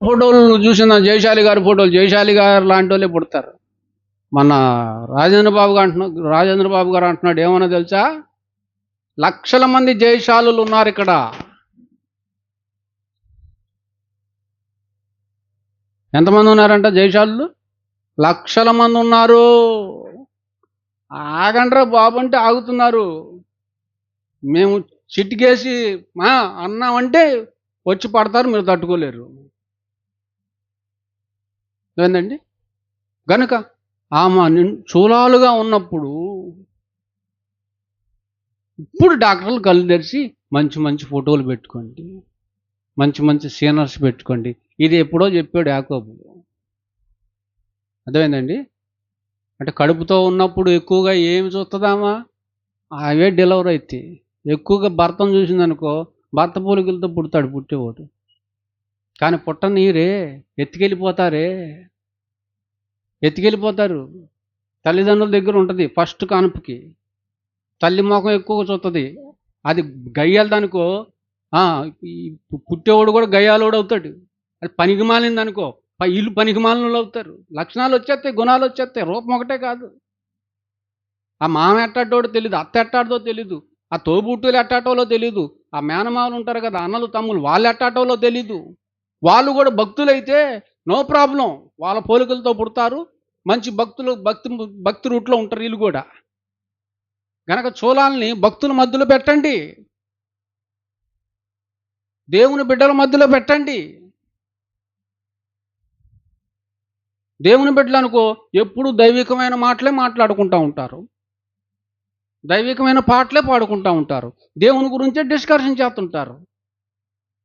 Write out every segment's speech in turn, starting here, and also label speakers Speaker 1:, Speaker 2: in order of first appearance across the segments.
Speaker 1: ఫోటోలు చూసిన జయశాలి గారి ఫోటోలు, జయశాలి గారు లాంటి వాళ్ళే పుడతారు. మన రాజేంద్ర బాబు గారు అంటున్నాడు ఏమన్నా తెలుసా, లక్షల మంది జయశాలులు ఉన్నారు ఇక్కడ. ఎంతమంది ఉన్నారంట జయశాలులు? లక్షల మంది ఉన్నారు. ఆగండ్రా బాబు అంటే ఆగుతున్నారు. మేము చిటికేసి అన్నామంటే వచ్చి పడతారు, మీరు తట్టుకోలేరు. ఏందండి గనుక ఆమె చూలాలుగా ఉన్నప్పుడు ఇప్పుడు డాక్టర్లు కళ్ళు తెరిచి మంచి మంచి ఫోటోలు పెట్టుకోండి, మంచి మంచి సీనర్స్ పెట్టుకోండి. ఇది ఎప్పుడో చెప్పాడు యాకోబు. అర్థమైందండి? అంటే కడుపుతో ఉన్నప్పుడు ఎక్కువగా ఏమి చూస్తుందామా, అవే డెలివరీ అయితే. ఎక్కువగా భర్తను చూసిందనుకో, భర్త పోలికలతో పుడతాడు పుట్టేవాడు. కానీ పుట్టనీరే, ఎత్తుకెళ్ళిపోతారు. తల్లిదండ్రుల దగ్గర ఉంటుంది ఫస్ట్ కానుపుకి. తల్లి ముఖం ఎక్కువగా చూస్తుంది. అది గయ్యాలదనుకో, పుట్టేవాడు కూడా గయ్యాలోడు అవుతాడు. అది పనికి మాలిందనుకో, ఇల్లు పనికి మాలినోళ్ళు అవుతారు. లక్షణాలు వచ్చేస్తాయి, గుణాలు వచ్చేస్తాయి, రూపం ఒకటే కాదు. ఆ మామ ఎట్టాటోడో తెలీదు, అత్త ఎట్టాడదో తెలీదు, ఆ తోబుట్టులు ఎట్టాటోలో తెలీదు, ఆ మేనమామలు ఉంటారు కదా అన్నలు తమ్ములు, వాళ్ళు ఎట్టాటోలో తెలీదు. వాళ్ళు కూడా భక్తులైతే నో ప్రాబ్లం, వాళ్ళ పోలికలతో పుడతారు, మంచి భక్తి రూట్లో ఉంటారు వీళ్ళు కూడా. గనక చూలాల్ని భక్తుల మధ్యలో పెట్టండి, దేవుని బిడ్డల మధ్యలో పెట్టండి. దేవుని బిడ్డలు అనుకో ఎప్పుడు దైవికమైన మాటలే మాట్లాడుకుంటూ ఉంటారు, దైవికమైన పాటలే పాడుకుంటూ ఉంటారు, దేవుని గురించే డిస్కషన్ చేస్తుంటారు,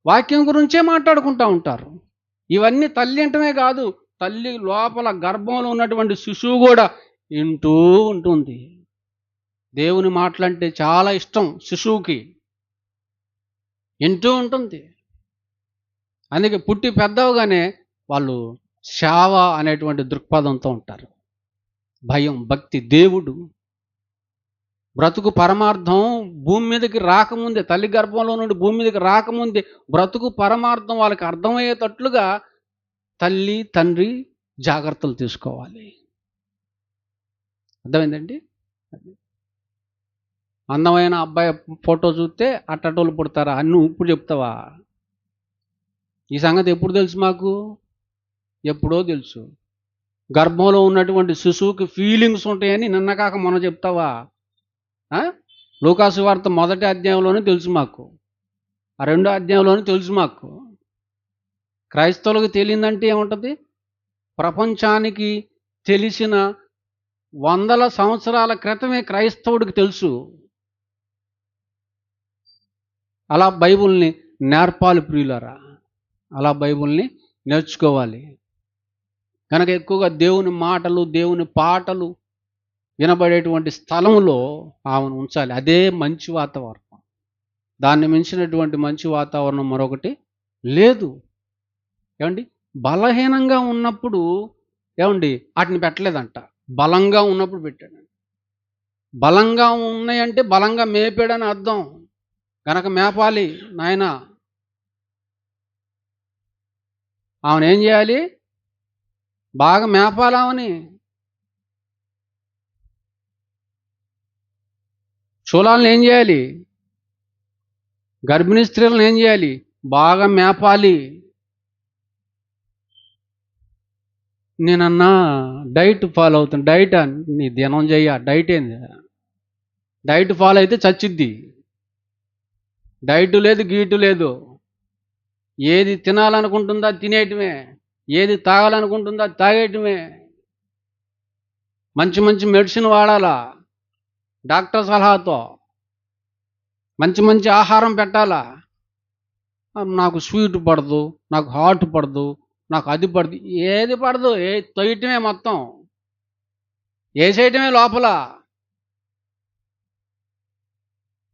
Speaker 1: వాక్యం గురించే మాట్లాడుకుంటూ ఉంటారు. ఇవన్నీ తల్లి అంటమే కాదు, తల్లి లోపల గర్భంలో ఉన్నటువంటి శిశువు కూడా వింటూ ఉంటుంది. దేవుని మాటలంటే చాలా ఇష్టం శిశువుకి, వింటూ ఉంటుంది. అందుకే పుట్టి పెద్దవగానే వాళ్ళు సేవ అనేటువంటి దృక్పథంతో ఉంటారు. భయం, భక్తి, దేవుడు, బ్రతుకు పరమార్థం భూమి మీదకి రాకముందే, తల్లి గర్భంలో నుండి భూమి మీదకి రాకముందే బ్రతుకు పరమార్థం వాళ్ళకి అర్థమయ్యేటట్లుగా తల్లి తండ్రి జాగ్రత్తలు తీసుకోవాలి. అర్థమైందండి? అందమైన అబ్బాయి ఫోటో చూస్తే అట్టటోళ్ళు పుడతారా అని నువ్వు ఇప్పుడు చెప్తావా? ఈ సంగతి ఎప్పుడు తెలుసు మాకు? ఎప్పుడో తెలుసు. గర్భంలో ఉన్నటువంటి శిశువుకి ఫీలింగ్స్ ఉంటాయని నిన్న కాక మొన్న చెప్తావా? లూకాసు వార్త 1వ అధ్యాయంలోనే తెలుసు మాకు, ఆ 2వ అధ్యాయంలోనే తెలుసు మాకు. క్రైస్తవులకు తెలియదంటే ఏముంటుంది? ప్రపంచానికి తెలిసిన 100ల సంవత్సరాల క్రితమే క్రైస్తవుడికి తెలుసు. అలా బైబిల్ని నేర్పాలి ప్రియులారా, అలా బైబిల్ని నేర్చుకోవాలి. కనుక ఎక్కువగా దేవుని మాటలు, దేవుని పాటలు వినబడేటువంటి స్థలంలో ఆమెను ఉంచాలి. అదే మంచి వాతావరణం. దాన్ని మించినటువంటి మంచి వాతావరణం మరొకటి లేదు. ఏమండి? బలహీనంగా ఉన్నప్పుడు ఏమండి వాటిని పెట్టలేదంట, బలంగా ఉన్నప్పుడు పెట్టాడు. బలంగా ఉన్నాయంటే బలంగా మేపాడని అర్థం. కనుక మేపాలి నాయన. ఆమెను ఏం చేయాలి? బాగా మేపాలామని. చూలాలను ఏం చేయాలి? గర్భిణీ స్త్రీలను ఏం చేయాలి? బాగా మేపాలి. నేనన్నా డైట్ ఫాలో అవుతాను. డైట్ నీ దినం చెయ్య, డైట్ ఏంది? డైట్ ఫాలో అయితే చచ్చిద్ది. డైట్ లేదు, గీటు లేదు. ఏది తినాలనుకుంటుందో అది తినేయటమే, ఏది తాగాలనుకుంటుందో అది తాగేయటమే. మంచి మంచి మెడిసిన్ వాడాలా డాక్టర్ సలహాతో, మంచి మంచి ఆహారం పెట్టాలా. నాకు స్వీట్ పడదు, నాకు హాట్ పడదు, నాకు అది పడదు, ఏది పడదు, తొయ్యటమే, మొత్తం వేసేయటమే లోపల.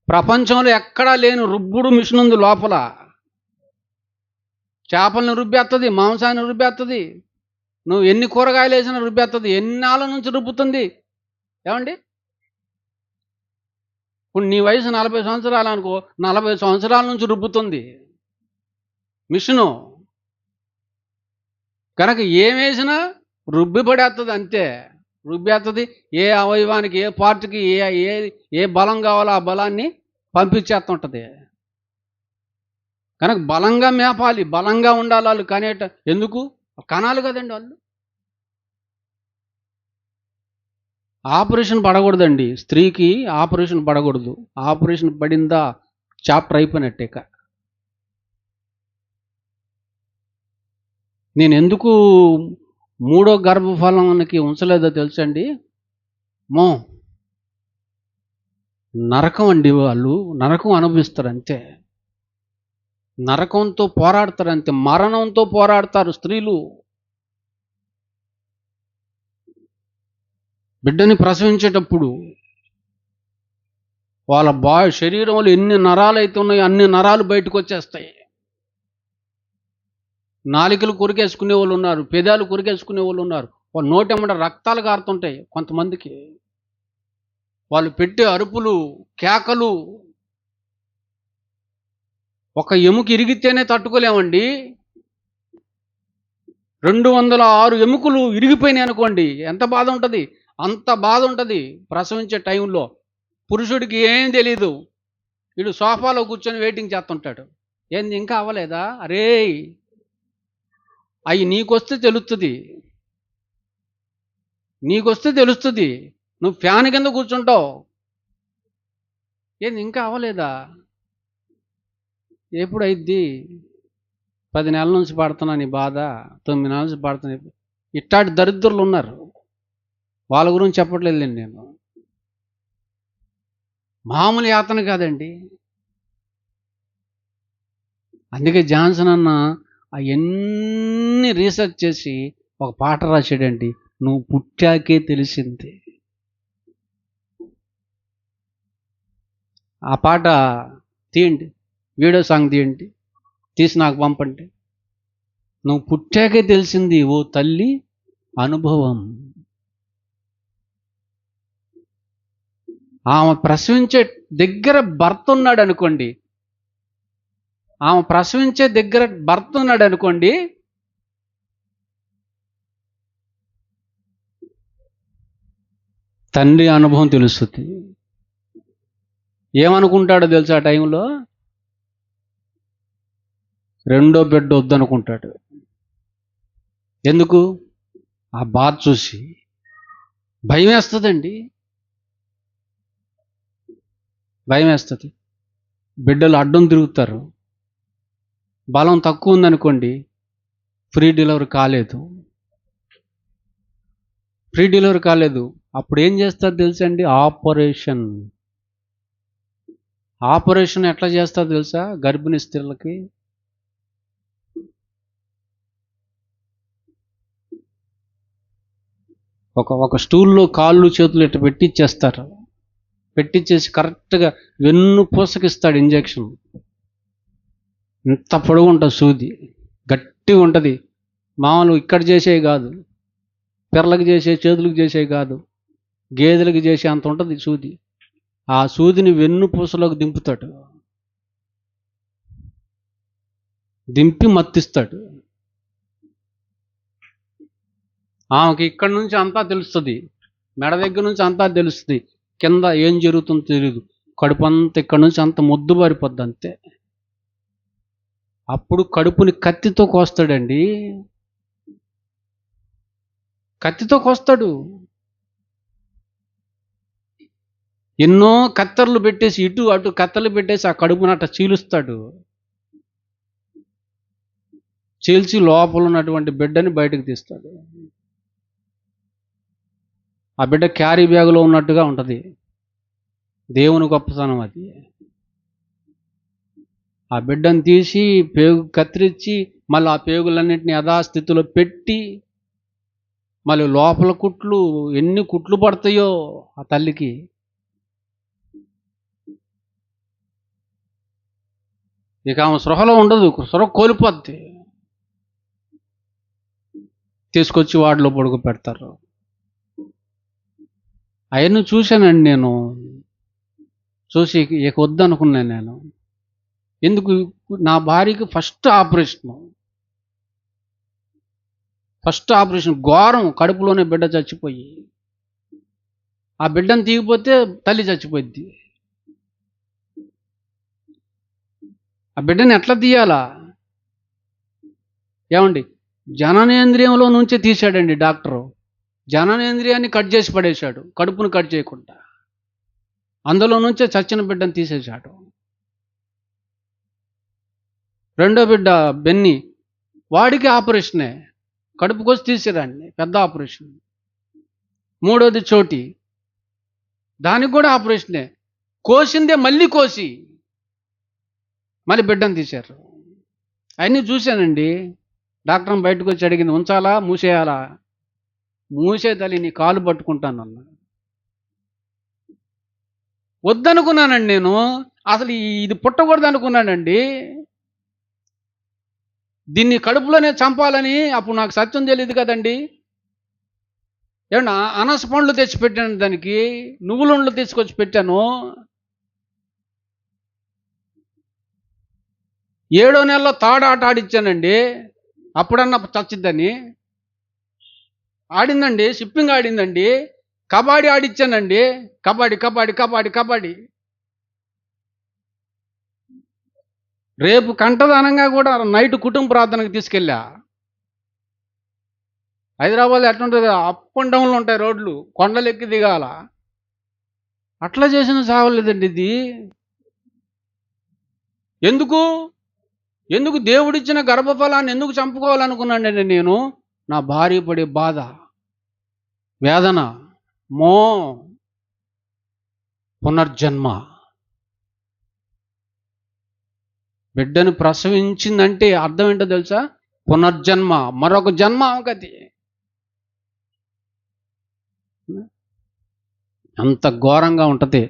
Speaker 1: ప్రపంచంలో ఎక్కడా లేని రుబ్బుడు మిషన్ ఉంది లోపల. చేపలను రుబ్బేస్తుంది, మాంసాన్ని రుబ్బేస్తుంది, నువ్వు ఎన్ని కూరగాయలు వేసినా రుబ్బేస్తుంది. ఎన్నాళ్ళ నుంచి రుబ్బుతుంది? ఏమండి? ఇప్పుడు నీ వయసు 40 సంవత్సరాలు అనుకో, 40 సంవత్సరాల నుంచి రుబ్బుతుంది మిషను. కనుక ఏం వేసినా రుబ్బి పడేస్తుంది అంతే. రుబ్బేస్తుంది. ఏ అవయవానికి, ఏ పార్ట్కి ఏ ఏ ఏ బలం కావాలో ఆ బలాన్ని పంపించేస్తుంటుంది. కనుక బలంగా మేపాలి, బలంగా ఉండాలి వాళ్ళు. ఎందుకు కనాలి కదండి వాళ్ళు. ఆపరేషన్ పడకూడదండి స్త్రీకి, ఆపరేషన్ పడకూడదు. ఆపరేషన్ పడిందా చాప్టర్ అయిపోయినట్టే. నేను ఎందుకు మూడో గర్భఫలానికి ఉంచలేదో తెలుసండి. నరకం అండి. వాళ్ళు నరకం అనుభవిస్తారు అంతే. నరకంతో పోరాడతారు అంతే. మరణంతో పోరాడతారు స్త్రీలు. బిడ్డని ప్రసవించేటప్పుడు వాళ్ళ శరీరంలో ఎన్ని నరాలు అయితే ఉన్నాయో అన్ని నరాలు బయటకు వచ్చేస్తాయి. నాలికలు కొరికేసుకునే వాళ్ళు ఉన్నారు, పెదాలు కొరికేసుకునే వాళ్ళు ఉన్నారు. వాళ్ళ నోటెమ్మట రక్తాలు కారుతుంటాయి కొంతమందికి. వాళ్ళు పెట్టే అరుపులు, కేకలు, ఒక ఎముక ఇరిగితేనే తట్టుకోలేమండి. 206 ఎముకలు ఇరిగిపోయినాయి అనుకోండి, ఎంత బాధ ఉంటుంది. అంత బాధ ఉంటుంది ప్రసవించే టైంలో. పురుషుడికి ఏం తెలీదు. వీడు సోఫాలో కూర్చొని వెయిటింగ్ చేస్తుంటాడు. ఏంది ఇంకా అవ్వలేదా? అరే అవి నీకొస్తే తెలుస్తుంది. నువ్వు ఫ్యాన్ కింద కూర్చుంటావు. ఏంది ఇంకా అవ్వలేదా? ఎప్పుడైద్ది? 10 నెలల నుంచి పడుతున్నా నీ బాధ, 9 నెలల నుంచి పడుతున్నా. ఇట్టాటి దరిద్రులు ఉన్నారు. వాళ్ళ గురించి చెప్పట్లేదండి నేను. మామూలు యాతన కాదండి. అందుకే జాన్సన్ అన్న అవన్నీ రీసెర్చ్ చేసి ఒక పాట రాశాడండి, నువ్వు పుట్టాకే తెలిసింది. ఆ పాట తీయండి, వీడియో సాంగ్ తీయండి, తీసి నాకు పంపండి. నువ్వు పుట్టాకే తెలిసింది ఓ తల్లి అనుభవం. ఆమె ప్రసవించే దగ్గర భర్త ఉన్నాడు అనుకోండి, తండ్రి అనుభవం తెలుస్తుంది. ఏమనుకుంటాడో తెలుసా? ఆ టైంలో రెండో బిడ్డ వద్దనుకుంటాడు. ఎందుకు? ఆ బాధ చూసి భయం వేస్తుందండి. భయం వేస్తుంది. బిడ్డలు అడ్డం తిరుగుతారు. బలం తక్కువ ఉందనుకోండి, ఫ్రీ డెలివరీ కాలేదు. అప్పుడు ఏం చేస్తారు తెలుసండి? ఆపరేషన్ ఎట్లా చేస్తారు తెలుసా? గర్భిణీ స్త్రీలకి ఒక స్టూల్లో కాళ్ళు చేతులు ఇట్లా పెట్టించేసి కరెక్ట్గా వెన్ను పూసకిస్తాడు ఇంజెక్షన్. ఇంత పొడుగు ఉంటుంది సూది, గట్టిగా ఉంటుంది. మామూలు ఇక్కడ చేసేవి కాదు, పిర్రలకు చేసే, చేతులకు చేసేవి కాదు, గేదెలకు చేసే అంత ఉంటుంది సూది. ఆ సూదిని వెన్ను పూసలోకి దింపి మత్తిస్తాడు. ఆమెకి ఇక్కడ నుంచి అంతా తెలుస్తుంది, మెడ దగ్గర నుంచి అంతా తెలుస్తుంది, కింద ఏం జరుగుతుందో తెలియదు. కడుపు అంతా ఇక్కడ నుంచి అంత మొద్దు బారిపోద్ది అంతే. అప్పుడు కడుపుని కత్తితో కోస్తాడండి. ఎన్నో కత్తెరలు పెట్టేసి, ఇటు అటు కత్తెరలు పెట్టేసి ఆ కడుపునట్ట చీల్చి లోపల ఉన్నటువంటి బిడ్డని బయటకు తీస్తాడు. ఆ బిడ్డ క్యారీ బ్యాగులో ఉన్నట్టుగా ఉంటుంది. దేవుని గొప్పతనం అది. ఆ బిడ్డను తీసి పేగు కత్తిరించి మళ్ళీ ఆ పేగులన్నింటినీ యథాస్థితిలో పెట్టి, మళ్ళీ లోపల కుట్లు ఎన్ని కుట్లు పడతాయో ఆ తల్లికి. ఇక ఆమె సృహలో ఉండదు, సృహ కోల్పోద్ది. తీసుకొచ్చి వాడిలో పడుకో పెడతారు. అవన్నీ చూశానండి నేను. చూసి ఇక వద్దనుకున్నాను నేను. ఎందుకు? నా భార్యకి ఫస్ట్ ఆపరేషను. ఫస్ట్ ఆపరేషన్ ఘోరం, కడుపులోనే బిడ్డ చచ్చిపోయి, ఆ బిడ్డను తీగిపోతే తల్లి చచ్చిపోద్ది. ఆ బిడ్డని ఎట్లా తీయాలా ఏమండి? జననేంద్రియంలో నుంచే తీశాడండి డాక్టరు. జననేంద్రియాన్ని కట్ చేసి పడేశాడు, కడుపును కట్ చేయకుండా. అందులో నుంచే చచ్చిన బిడ్డను తీసేశాడు. రెండో బిడ్డ బెన్ని, వాడికి ఆపరేషనే, కడుపు కోసి తీసేదాన్ని, పెద్ద ఆపరేషన్. మూడోది చోటి, దానికి కూడా ఆపరేషనే, కోసిందే మళ్ళీ కోసి మళ్ళీ బిడ్డను తీశారు. అవన్నీ చూశానండి. డాక్టర్ని బయటకు వచ్చి అడిగింది, ఉంచాలా మూసేయాలా? మూసే తల్లి, నీ కాలు పట్టుకుంటానన్నా. వద్దనుకున్నానండి నేను. అసలు ఇది పుట్టకూడదు అనుకున్నానండి. దీన్ని కడుపులోనే చంపాలని అప్పుడు నాకు సత్యం తెలియదు కదండి. ఏమన్నా అనస పండ్లు తెచ్చి పెట్టాను, దానికి నువ్వులుండ్లు తీసుకొచ్చి పెట్టాను. 7వ నెలలో తాడాట ఆడిచ్చానండి, అప్పుడన్నా చచ్చిద్దని. ఆడిందండి, షిప్పింగ్ ఆడిందండి, కబడ్డీ ఆడిచ్చానండి, కబడ్డీ కబడ్డీ కబడ్డీ కబడ్డీ. రేపు కంటదానంగా కూడా నైట్ కుటుంబ ప్రార్థనకు తీసుకెళ్ళా. హైదరాబాద్ ఎట్లుంటుంది కదా, అప్ అండ్ డౌన్లు ఉంటాయి రోడ్లు, కొండలు ఎక్కి దిగాల. అట్లా చేసిన సావలేదండి ఇది. ఎందుకు దేవుడిచ్చిన గర్భఫలాన్ని ఎందుకు చంపుకోవాలనుకున్నానండి నేను? నా భార్య పడే బాధ, వేదన, పునర్జన్మ. బిడ్డను ప్రసవించిందంటే అర్థం ఏంటో తెలుసా? పునర్జన్మ, మరొక జన్మ అవగతి. అంత ఘోరంగా ఉంటుంది.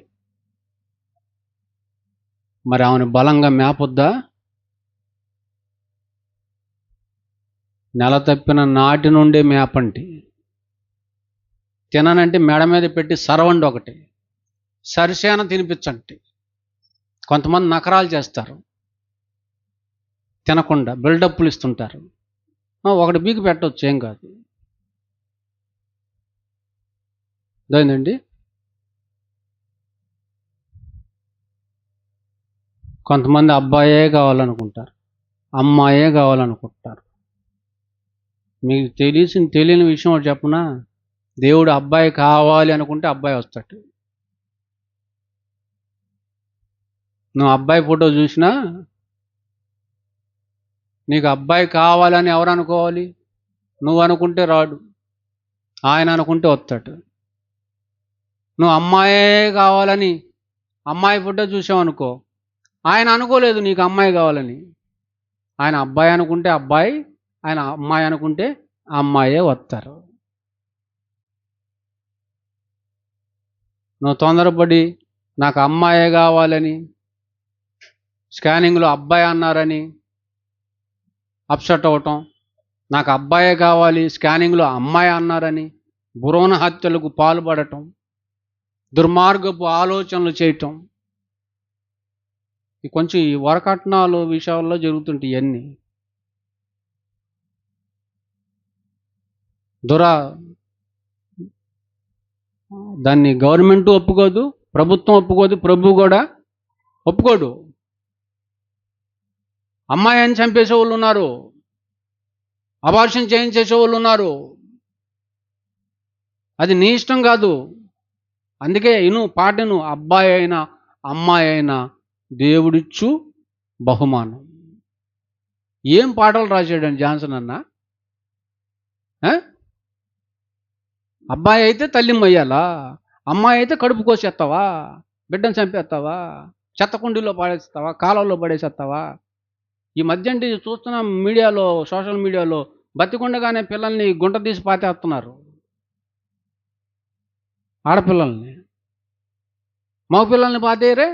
Speaker 1: మరి ఆమెను బలంగా మేపొద్దా? నెల తప్పిన నాటి నుండే మేపండి. తిననంటే మెడ మీద పెట్టి సరవండి, ఒకటి సరిసేన తినిపించండి. కొంతమంది నకరాలు చేస్తారు, తినకుండా బిల్డప్లు ఇస్తుంటారు. ఒకటి బీకి పెట్టవచ్చు, ఏం కాదు. అదేంటండి, కొంతమంది అబ్బాయే కావాలనుకుంటారు, అమ్మాయే కావాలనుకుంటారు. మీకు తెలియని విషయం ఒకటి చెప్పనా? దేవుడు అబ్బాయి కావాలి అనుకుంటే అబ్బాయి వస్తాడు. నువ్వు అబ్బాయి ఫోటో చూసినా నీకు అబ్బాయి కావాలని ఎవరు అనుకోవాలి? నువ్వు అనుకుంటే రాడు, ఆయన అనుకుంటే వస్తాడు. నువ్వు అమ్మాయే కావాలని అమ్మాయి ఫోటో చూసావు అనుకో, ఆయన అనుకోలేదు నీకు అమ్మాయి కావాలని. ఆయన అబ్బాయి అనుకుంటే అబ్బాయి, ఆయన అమ్మాయి అనుకుంటే అమ్మాయే వస్తారు. నువ్వు తొందరపడి నాకు అమ్మాయే కావాలని, స్కానింగ్లో అబ్బాయి అన్నారని అప్సెట్ అవటం, నాకు అబ్బాయే కావాలి స్కానింగ్లో అమ్మాయి అన్నారని భ్రూణ హత్యలకు పాల్పడటం, దుర్మార్గపు ఆలోచనలు చేయటం, కొంచెం ఈ వరకట్నాలు విషయాల్లో జరుగుతుంటాయి. ఇవన్నీ దాన్ని గవర్నమెంట్ ఒప్పుకోదు, ప్రభుత్వం ఒప్పుకోదు, ప్రభు కూడా ఒప్పుకోడు. అమ్మాయిని చంపేసే వాళ్ళు ఉన్నారు, అబార్షన్ చేయించేసే వాళ్ళు ఉన్నారు. అది నీ ఇష్టం కాదు. అందుకే పాటను, అబ్బాయి అయినా అమ్మాయి అయినా దేవుడిచ్చు బహుమానం. ఏం పాటలు రాశాడండి జాన్సన్ అన్న? అబ్బాయి అయితే తల్లి మొయ్యాలా, అమ్మాయి అయితే కడుపు కోసేస్తావా, బిడ్డను చంపేస్తావా, చెత్తకుండీలో పడేస్తావా, కాలంలో పడేసేస్తావా? ఈ మధ్య చూస్తున్నాం మీడియాలో, సోషల్ మీడియాలో, బతికుండగానే పిల్లల్ని గుంట తీసి పాతేస్తున్నారు, ఆడపిల్లల్ని. మగ పిల్లల్ని పాతేయరే.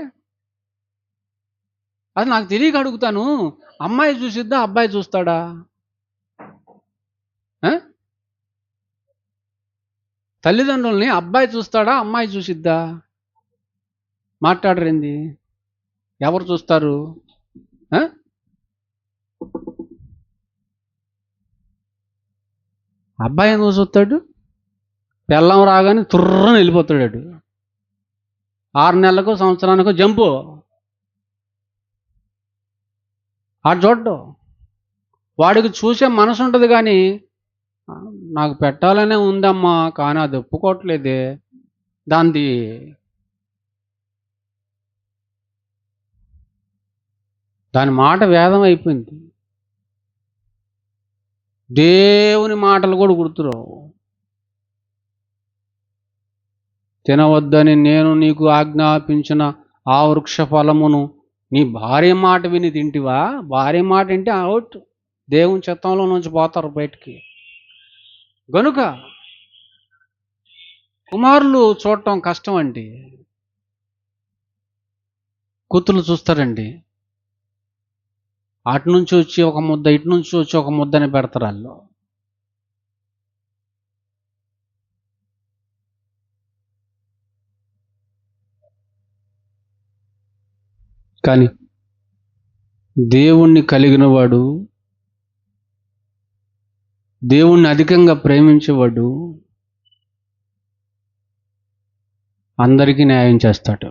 Speaker 1: అది నాకు తెలియక అడుగుతాను, అమ్మాయి చూసిద్దా అబ్బాయి చూస్తాడా? తల్లిదండ్రుల్ని అబ్బాయి చూస్తాడా అమ్మాయి చూసిద్దా? మాట్లాడరేంది? ఎవరు చూస్తారు? అబ్బాయి ఎందుకు చూస్తాడు? పెళ్ళం రాగానే తుర్రని వెళ్ళిపోతాడు. 6 నెలలకు సంవత్సరానికో జంపు ఆడు చూడ్డు. వాడికి చూసే మనసు ఉంటుంది కానీ నాకు పెట్టాలనే ఉందమ్మా కానీ అది ఒప్పుకోవట్లేదే, దాంది దాని మాట వేదం అయిపోయింది. దేవుని మాటలు కూడా గుర్తురావు. తినవద్దని నేను నీకు ఆజ్ఞాపించిన ఆ వృక్ష ఫలమును నీ భార్య మాట విని తింటివా? భార్య మాట వింటే అవుట్, దేవుని చిత్తంలో నుంచి పోతారు బయటికి. గనుక కుమారులు చూడటం కష్టం అండి. కూతుర్లు చూస్తారండి, అటు నుంచి వచ్చి ఒక ముద్ద, ఇటు నుంచి వచ్చి ఒక ముద్దని పెడతారు వాళ్ళు. కానీ దేవుణ్ణి కలిగిన వాడు, దేవుణ్ణి అధికంగా ప్రేమించేవాడు అందరికీ న్యాయం చేస్తాడు.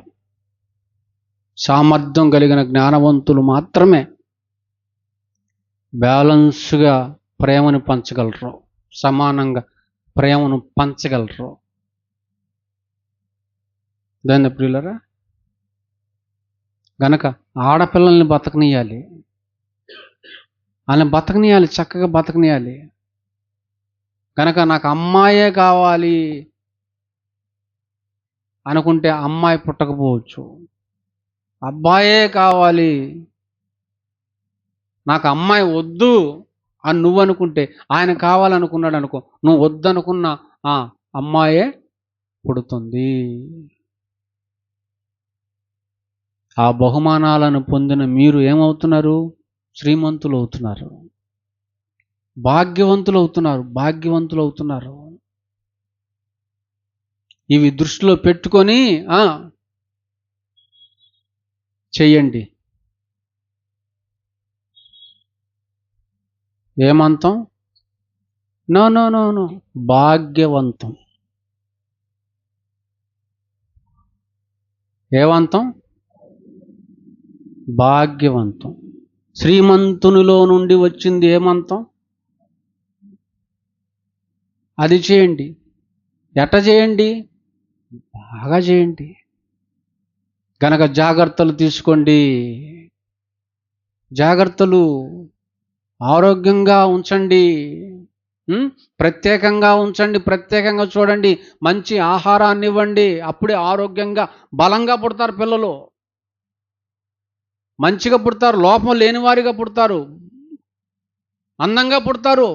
Speaker 1: సామర్థ్యం కలిగిన జ్ఞానవంతులు మాత్రమే బ్యాలెన్స్గా ప్రేమను పంచగలరు, సమానంగా ప్రేమను పంచగలరు. దాన్ని ప్రియులరా, గనక ఆడపిల్లల్ని బతకనియాలి, వాళ్ళని బతకనియాలి, చక్కగా బతకనియాలి. కనుక నాకు అమ్మాయే కావాలి అనుకుంటే అమ్మాయి పుట్టకపోవచ్చు. అబ్బాయే కావాలి, నాకు అమ్మాయి వద్దు అని నువ్వు అనుకుంటే ఆయన కావాలనుకున్నాడు అనుకో, నువ్వు వద్దనుకున్న అమ్మాయే పుడుతుంది. ఆ బహుమానాలను పొందిన మీరు ఏమవుతున్నారు? శ్రీమంతులు అవుతున్నారు, భాగ్యవంతులు అవుతున్నారు, భాగ్యవంతులు అవుతున్నారు. ఇవి దృష్టిలో పెట్టుకొని చెయ్యండి. ఏమంతం? నో నో నో నో, భాగ్యవంతం. ఏవంతం? భాగ్యవంతం. శ్రీమంతునిలో నుండి వచ్చింది ఏమంతం? అది చేయండి. ఎట్ట చేయండి? బాగా చేయండి. కనుక జాగ్రత్తలు తీసుకోండి, జాగ్రత్తలు. ఆరోగ్యంగా ఉంచండి, ప్రత్యేకంగా ఉంచండి, ప్రత్యేకంగా చూడండి, మంచి ఆహారాన్ని ఇవ్వండి. అప్పుడే ఆరోగ్యంగా బలంగా పుడతారు పిల్లలు, మంచిగా పుడతారు, లోపం లేనివారిగా పుడతారు, అందంగా పుడతారు.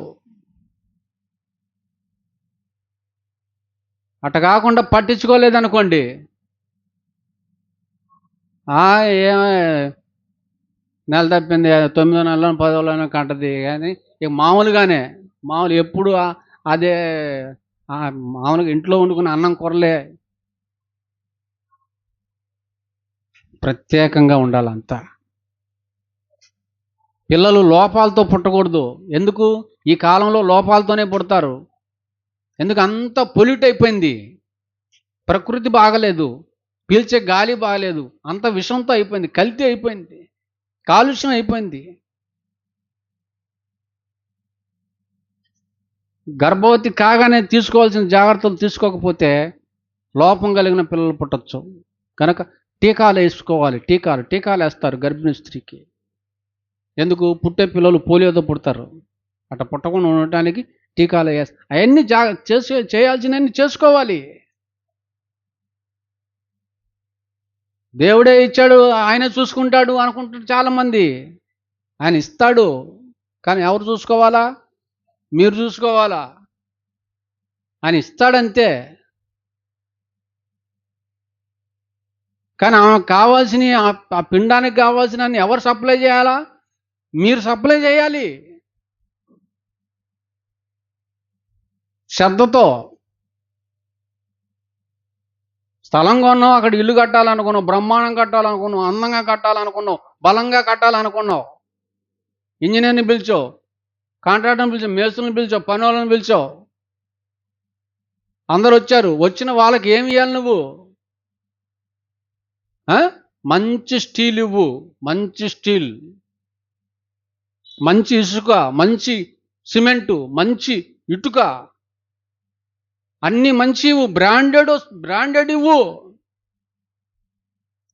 Speaker 1: అట్ట కాకుండా పట్టించుకోలేదనుకోండి, నెల తప్పింది, 9వ నెలలో 10వ నెలలో కంటది. కానీ ఇక మామూలు ఎప్పుడు అదే మామూలుగా ఇంట్లో వండుకున్న అన్నం కూరలే. ప్రత్యేకంగా ఉండాలంతా. పిల్లలు లోపాలతో పుట్టకూడదు. ఎందుకు? ఈ కాలంలో లోపాలతోనే పుడతారు. ఎందుకు? అంత పొల్యూట్ అయిపోయింది, ప్రకృతి బాగలేదు, పీల్చే గాలి బాగలేదు, అంత విషంతో అయిపోయింది, కల్తీ అయిపోయింది, కాలుష్యం అయిపోయింది. గర్భవతి కాగానే తీసుకోవాల్సిన జాగ్రత్తలు తీసుకోకపోతే లోపం కలిగిన పిల్లలు పుట్టచ్చు. కనుక టీకాలు వేసుకోవాలి. టీకాలు వేస్తారు గర్భిణీ స్త్రీకి. ఎందుకు? పుట్టే పిల్లలు పోలియోతో పుడతారు, అట్లా పుట్టకుండా ఉండటానికి టీకాలు వేస్తారు. అవన్నీ చేయాల్సినవన్నీ చేసుకోవాలి. దేవుడే ఇచ్చాడు, ఆయన చూసుకుంటాడు అనుకుంటారు చాలామంది. ఆయన ఇస్తాడు, కానీ ఎవరు చూసుకోవాలా? మీరు చూసుకోవాలా. ఆయన ఇస్తాడంతే, కానీ ఆమెకు కావాల్సిన ఆ పిండానికి కావాల్సిన ఎవరు సప్లై చేయాలా? మీరు సప్లై చేయాలి, శ్రద్ధతో. స్థలం కొన్నావు, అక్కడ ఇల్లు కట్టాలనుకున్నావు, బ్రహ్మాండం కట్టాలనుకున్నావు, అందంగా కట్టాలనుకున్నావు, బలంగా కట్టాలనుకున్నావు, ఇంజనీర్ని పిలిచావు, కాంట్రాక్టర్ని పిలిచావు, మేస్త్రులను పిలిచావు, పని వాళ్ళని పిలిచావు, అందరు వచ్చారు, వచ్చిన వాళ్ళకి ఏమి ఇవ్వాలి నువ్వు? మంచి స్టీల్ ఇవ్వు, మంచి స్టీల్, మంచి ఇసుక, మంచి సిమెంటు, మంచి ఇటుక, అన్ని మంచి ఇవ్వు, బ్రాండెడ్ ఇవ్వు.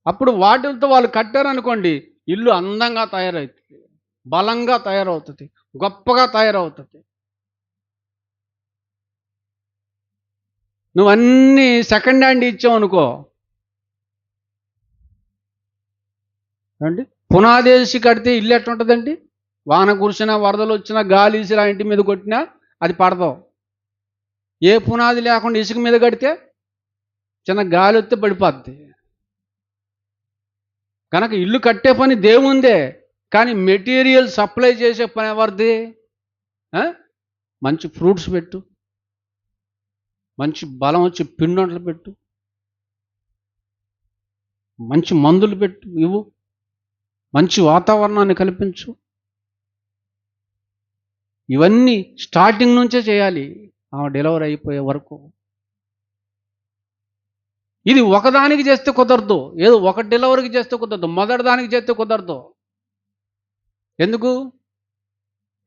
Speaker 1: అప్పుడు వాటితో వాళ్ళు కట్టారనుకోండి, ఇల్లు అందంగా తయారవుతుంది, బలంగా తయారవుతుంది, గొప్పగా తయారవుతుంది. నువ్వు అన్నీ సెకండ్ హ్యాండ్ ఇచ్చావు అనుకో, అండి పునాదేసి కడితే ఇల్లు ఎట్లుంటుందండి? వాన కురిసినా, వరదలు వచ్చినా, గాలి ఇసిరా ఇంటి మీద కొట్టినా అది పడతావు. ఏ పునాది లేకుండా ఇసుక మీద కడితే చిన్న గాలి వస్తే పడిపోద్ది. కనుక ఇల్లు కట్టే పని దేవుందే, కానీ మెటీరియల్ సప్లై చేసే పని ఎవరిది? మంచి ఫ్రూట్స్ పెట్టు, మంచి బలం వచ్చి పిండొంటలు పెట్టు, మంచి మందులు పెట్టు, ఇవ్వు, మంచి వాతావరణాన్ని కల్పించు. ఇవన్నీ స్టార్టింగ్ నుంచే చేయాలి, ఆమె డెలివరీ అయిపోయే వరకు. ఇది ఒకదానికి చేస్తే కుదరదు, ఏదో ఒక డెలివరీకి చేస్తే కుదరదు, మొదటి దానికి చేస్తే కుదరదు. ఎందుకు?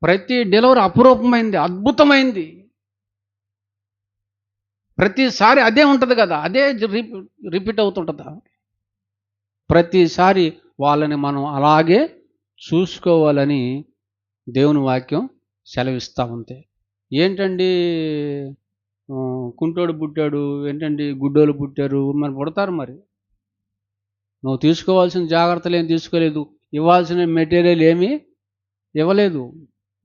Speaker 1: ప్రతి డెలివరీ అపురూపమైంది, అద్భుతమైంది. ప్రతిసారి అదే ఉంటుంది కదా, అదే రిపీట్ అవుతుంటుందా? ప్రతిసారి వాళ్ళని మనం అలాగే చూసుకోవాలని దేవుని వాక్యం సెలవిస్తూ ఉంది. ఏంటండి కుంటోడు పుట్టాడు, ఏంటండి గుడ్డోలు పుట్టారు, మరి పుడతారు. మరి నువ్వు తీసుకోవాల్సిన జాగ్రత్తలు ఏం తీసుకోలేదు, ఇవ్వాల్సిన మెటీరియల్ ఏమీ ఇవ్వలేదు,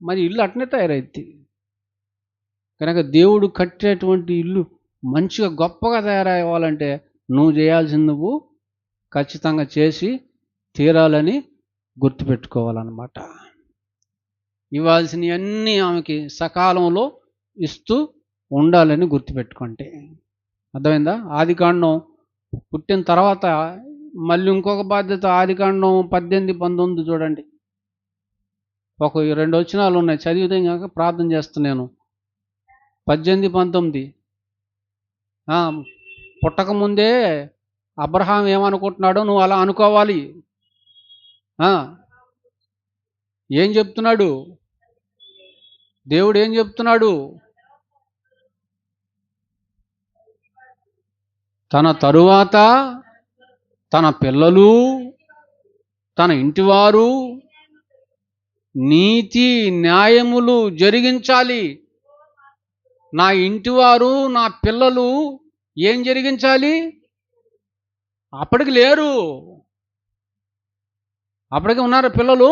Speaker 1: మరి ఇల్లు అట్నే తయారైద్ది. కనుక దేవుడు కట్టేటువంటి ఇల్లు మంచిగా గొప్పగా తయారవ్వాలంటే నువ్వు చేయాల్సింది నువ్వు ఖచ్చితంగా చేసి తీరాలని గుర్తుపెట్టుకోవాలన్నమాట. ఇవ్వాల్సినవన్నీ ఆమెకి సకాలంలో ఇస్తూ ఉండాలని గుర్తుపెట్టుకుంటే అర్థమైందా? ఆదికాండం పుట్టిన తర్వాత మళ్ళీ ఇంకొక బాధ్యత. ఆదికాండం 18-19 చూడండి, ఒక 2 వచనాలు ఉన్నాయి, చదివితే కాక ప్రార్థన చేస్తున్నాను. 18-19. పుట్టకముందే అబ్రహాం ఏమనుకుంటున్నాడో నువ్వు అలా అనుకోవాలి. ఏం చెప్తున్నాడు దేవుడు? ఏం చెప్తున్నాడు? తన తరువాత తన పిల్లలు, తన ఇంటివారు నీతి న్యాయములు జరిగించాలి. నా ఇంటివారు, నా పిల్లలు ఏం జరిగించాలి? అప్పటికి లేరు, అప్పటికి ఉన్నారు పిల్లలు.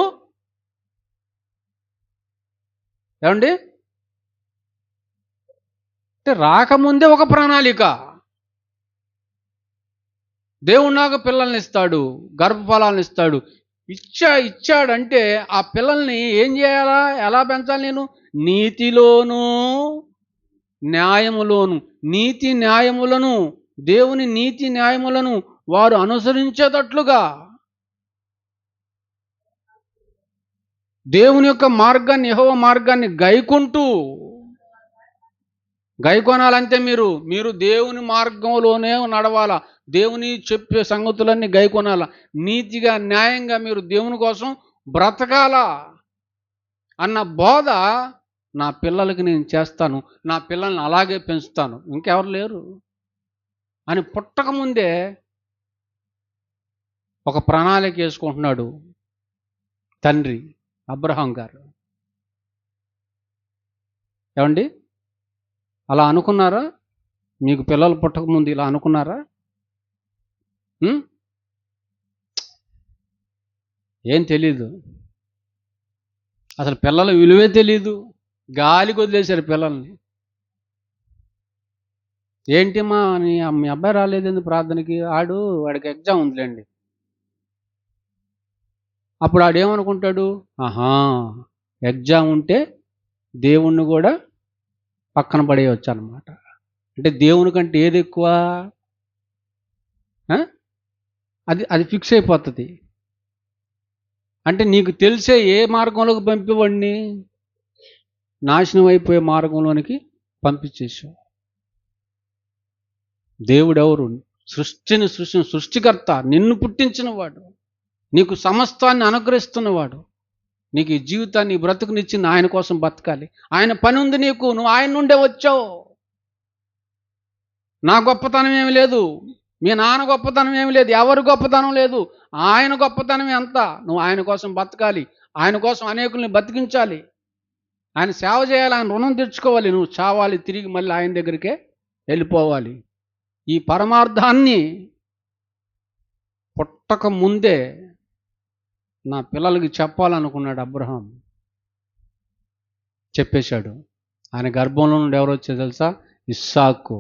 Speaker 1: ఏమండి? అంటే రాకముందే ఒక ప్రణాళిక. దేవుడు నాకు పిల్లల్ని ఇస్తాడు, గర్భఫలాలను ఇస్తాడు. ఇచ్చాడంటే ఆ పిల్లల్ని ఏం చేయాలా? ఎలా పెంచాలి? నేను నీతిలోను న్యాయములోను, నీతి న్యాయములను, దేవుని నీతి న్యాయములను వారు అనుసరించేటట్లుగా, దేవుని యొక్క మార్గాన్ని, యెహోవా మార్గాన్ని గైకొనాలంటే మీరు దేవుని మార్గంలోనే నడవాలా. దేవుని చెప్పే సంగతులన్నీ గైకొనాలా. నీతిగా, న్యాయంగా మీరు దేవుని కోసం బ్రతకాలా అన్న బోధ నా పిల్లలకి నేను చేస్తాను, నా పిల్లల్ని అలాగే పెంచుతాను, ఇంకెవరు లేరు అని పుట్టకముందే ఒక ప్రణాళిక వేసుకుంటున్నాడు తండ్రి అబ్రహాం గారు. ఏమండి? అలా అనుకున్నారా? మీకు పిల్లలు పుట్టకముందు ఇలా అనుకున్నారా? ఏం తెలీదు, అసలు పిల్లల విలువే తెలీదు, గాలికి వదిలేశారు పిల్లల్ని. ఏంటి మీ అబ్బాయి రాలేదండి ప్రార్థనకి? వాడికి ఎగ్జామ్ ఉందిలేండి. అప్పుడు ఆడేమనుకుంటాడు? ఎగ్జామ్ ఉంటే దేవుణ్ణి కూడా పక్కన పడేయవచ్చు అన్నమాట. అంటే దేవుని కంటే ఏది ఎక్కువ? అది ఫిక్స్ అయిపోతుంది. అంటే నీకు తెలిసే ఏ మార్గంలోకి పంపేవాడిని? నాశనం అయిపోయే మార్గంలోనికి పంపించేసావు. దేవుడెవరు? సృష్టికర్త, నిన్ను పుట్టించినవాడు, నీకు సమస్తాన్ని అనుగ్రహిస్తున్నవాడు, నీకు ఈ జీవితాన్ని, బ్రతుకునిచ్చింది ఆయన కోసం బతకాలి. ఆయన పని ఉంది నీకు, నువ్వు ఆయన నుండే వచ్చావు. నా గొప్పతనం ఏమి లేదు, మీ నాన్న గొప్పతనం ఏమి లేదు, ఎవరి గొప్పతనం లేదు, ఆయన గొప్పతనమే అంతా. నువ్వు ఆయన కోసం బతకాలి, ఆయన కోసం అనేకుల్ని బతికించాలి, ఆయన సేవ చేయాలి, ఆయన రుణం తెచ్చుకోవాలి. నువ్వు చావాలి, తిరిగి మళ్ళీ ఆయన దగ్గరికే వెళ్ళిపోవాలి. ఈ పరమార్థాన్ని పుట్టక ముందే నా పిల్లలకి చెప్పాలనుకున్నాడు అబ్రహాం. చెప్పేశాడు. ఆయన గర్భంలో నుండి ఎవరు వచ్చారు తెలుసా? ఇస్సాకు.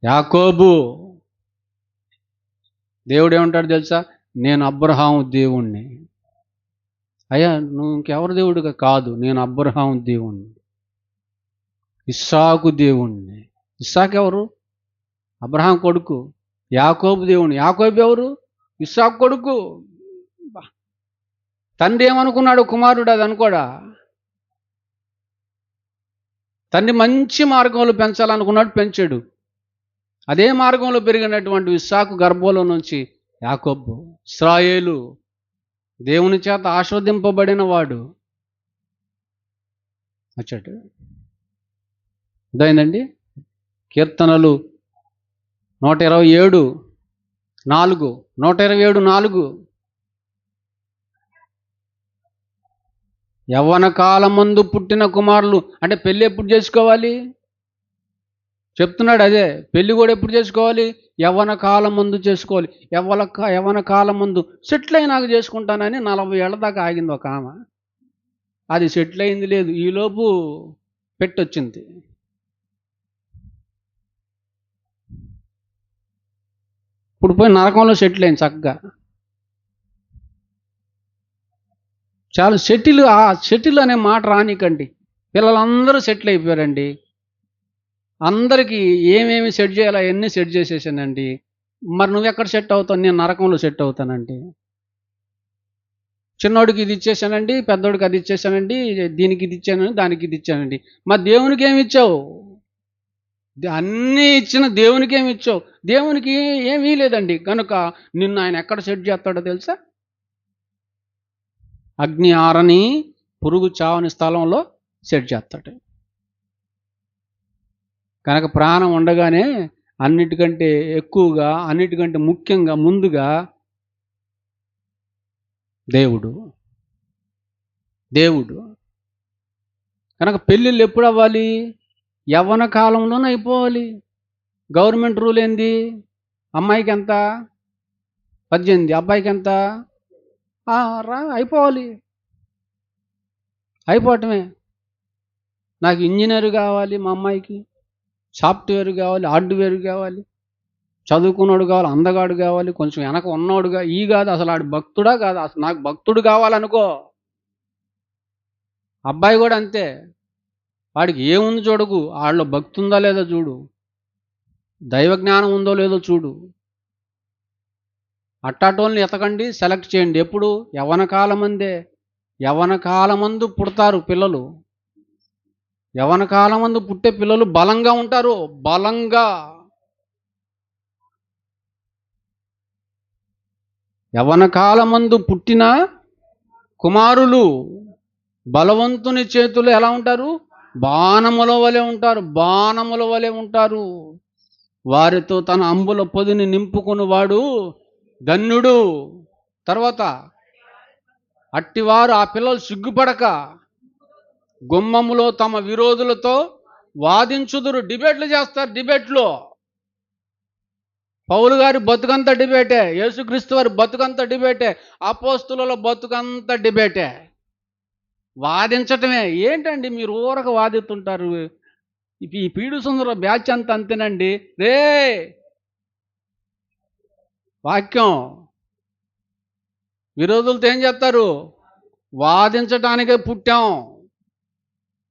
Speaker 1: యాకోబు. దేవుడు ఏమంటాడు తెలుసా? నేను అబ్రహాము దేవుణ్ణి. అయ్యా, నువ్వు ఇంకెవరు దేవుడిగా కాదు, నేను అబ్రహాము దేవుణ్ణి, ఇస్సాకు దేవుణ్ణి. ఇస్సాకు ఎవరు? అబ్రహాం కొడుకు. యాకోబు దేవుణ్ణి. యాకోబు ఎవరు? ఇస్సాకు కొడుకు. తండ్రి ఏమనుకున్నాడు? కుమారుడు అది అనుకోడా? తండ్రి మంచి మార్గంలో పెంచాలనుకున్నాడు, పెంచాడు. అదే మార్గంలో పెరిగినటువంటి ఇస్సాకు గర్భంలో నుంచి యాకోబు, ఇశ్రాయేలు, దేవుని చేత ఆశీర్వదింపబడిన వాడు వచ్చాడు. అదైందండి. కీర్తనలు 127:4. 127:4. యవ్వన కాలమందు పుట్టిన కుమారులు. అంటే పెళ్ళి ఎప్పుడు చేసుకోవాలి చెప్తున్నాడు. అదే పెళ్ళి కూడా ఎప్పుడు చేసుకోవాలి? యవ్వన కాలం ముందు చేసుకోవాలి. యవ్వన కాలం ముందు సెటిల్ అయినాక చేసుకుంటానని 40 ఏళ్ల దాకా ఆగింది ఒక ఆమె. అది సెటిల్ అయింది లేదు, ఈలోపు పెట్టొచ్చింది. ఇప్పుడు పోయి నరకంలో సెటిల్ అయింది చక్కగా. చాలా సెటిల్ అనే మాట రానికండి. పిల్లలందరూ సెటిల్ అయిపోయారండి. అందరికీ ఏమేమి సెట్ చేయాలో అవన్నీ సెట్ చేసేసానండి. మరి నువ్వెక్కడ సెట్ అవుతావు? నేను నరకంలో సెట్ అవుతానండి. చిన్నోడికి ఇది ఇచ్చేసానండి, పెద్దోడికి అది ఇచ్చేసానండి, దీనికి ఇది ఇచ్చానండి, దానికి ఇది ఇచ్చానండి. మరి దేవునికి ఏమి ఇచ్చావు? అన్నీ ఇచ్చిన దేవునికి ఏమి ఇచ్చావు? దేవునికి ఏమీ లేదండి. కనుక నిన్ను ఆయన ఎక్కడ సెట్ చేస్తాడో తెలుసా? అగ్ని ఆరని పురుగు చావని స్థలంలో సెట్ చేస్తాడు. కనుక ప్రాణం ఉండగానే అన్నిటికంటే ఎక్కువగా, అన్నిటికంటే ముఖ్యంగా, ముందుగా దేవుడు. కనుక పెళ్ళిళ్ళు ఎప్పుడు అవ్వాలి? యవ్వన కాలంలోనే అయిపోవాలి. గవర్నమెంట్ రూల్ ఏంది? అమ్మాయికి ఎంత? 18, అబ్బాయికి ఎంత? అయిపోవాలి. అయిపోవటమే. నాకు ఇంజనీర్ కావాలి, మా అమ్మాయికి సాఫ్ట్వేర్ కావాలి, హార్డ్వేర్ కావాలి, చదువుకున్నాడు కావాలి, అందగాడు కావాలి, కొంచెం వెనక ఉన్నవాడుగా. కాదు అసలు ఆడు భక్తుడా కాదు, అసలు నాకు భక్తుడు కావాలనుకో. అబ్బాయి కూడా అంతే. వాడికి ఏముంది చూడకు, వాళ్ళలో భక్తి ఉందా లేదో చూడు, దైవ జ్ఞానం ఉందో లేదో చూడు. అట్టాటోళ్ళని ఎతకండి, సెలెక్ట్ చేయండి. ఎప్పుడు? యవ్వన కాలమందే. యవ్వన కాలమందు పుడతారు పిల్లలు. యవ్వన కాలమందు పుట్టే పిల్లలు బలంగా ఉంటారు. బలంగా. యవ్వన కాలమందు పుట్టిన కుమారులు బలవంతుని చేతులు ఎలా ఉంటారు? బాణముల వలె ఉంటారు. బాణముల వలె ఉంటారు. వారితో తన అంబుల పొదిని నింపుకుని వాడు ధన్యుడు. తర్వాత అట్టివారు, ఆ పిల్లలు సిగ్గుపడక గుమ్మములో తమ విరోధులతో వాదించుదురు. డిబేట్లు చేస్తారు. డిబేట్లో పౌలు గారి బతుకంతా డిబేటే, యేసుక్రీస్తు వారి బతుకంతా డిబేటే, అపోస్తుల బతుకంతా డిబేటే. వాదించటమే. ఏంటండి మీరు ఊరక వాదిస్తుంటారు? ఈ పీడు సుందర బ్యాచ్ అంతా అంతేనండి. రే వాక్యం విరోధులతో ఏం చేస్తారు? వాదించటానికే పుట్టాం.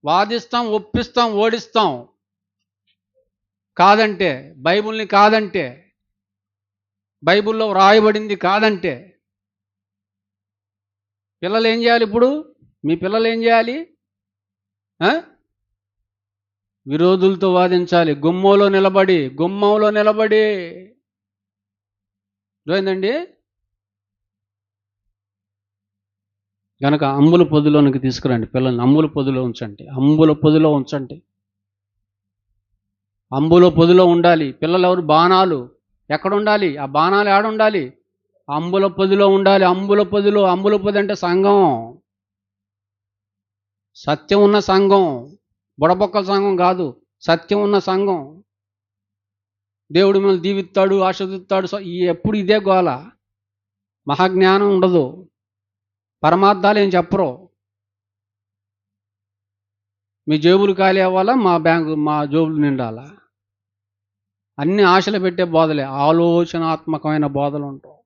Speaker 1: వాదిస్తాం, ఒప్పిస్తాం, ఓడిస్తాం. కాదంటే, బైబిల్ని కాదంటే, బైబిల్లో వ్రాయబడింది కాదంటే. పిల్లలు ఏం చేయాలి ఇప్పుడు? మీ పిల్లలు ఏం చేయాలి? విరోధులతో వాదించాలి. గుమ్మంలో నిలబడి అర్థమైందండి. గనక అంబుల పొదిలోనికి తీసుకురండి పిల్లల్ని. అంబుల పొదిలో ఉంచండి. అంబుల పొదిలో ఉండాలి పిల్లలు. ఎవరు? బాణాలు ఎక్కడ ఉండాలి? ఆ బాణాలు ఏడుండాలి? అంబుల పొదిలో ఉండాలి. అంబుల పొది అంటే సంఘం, సత్యం ఉన్న సంఘం, బుడబొక్కల సంఘం కాదు, సత్యం ఉన్న సంఘం. దేవుడు మిమ్మల్ని దీవిస్తాడు, ఆశీర్వదిస్తాడు. ఎప్పుడు ఇదే గోల. మహాజ్ఞానం ఉండదు, పరమార్థాలు ఏం చెప్పరు. మీ జేబులు ఖాళీ అవ్వాలా, మా జేబులు నిండాలా? అన్ని ఆశలు పెట్టే బోధలే, ఆలోచనాత్మకమైన బోధలు ఉంటాయి.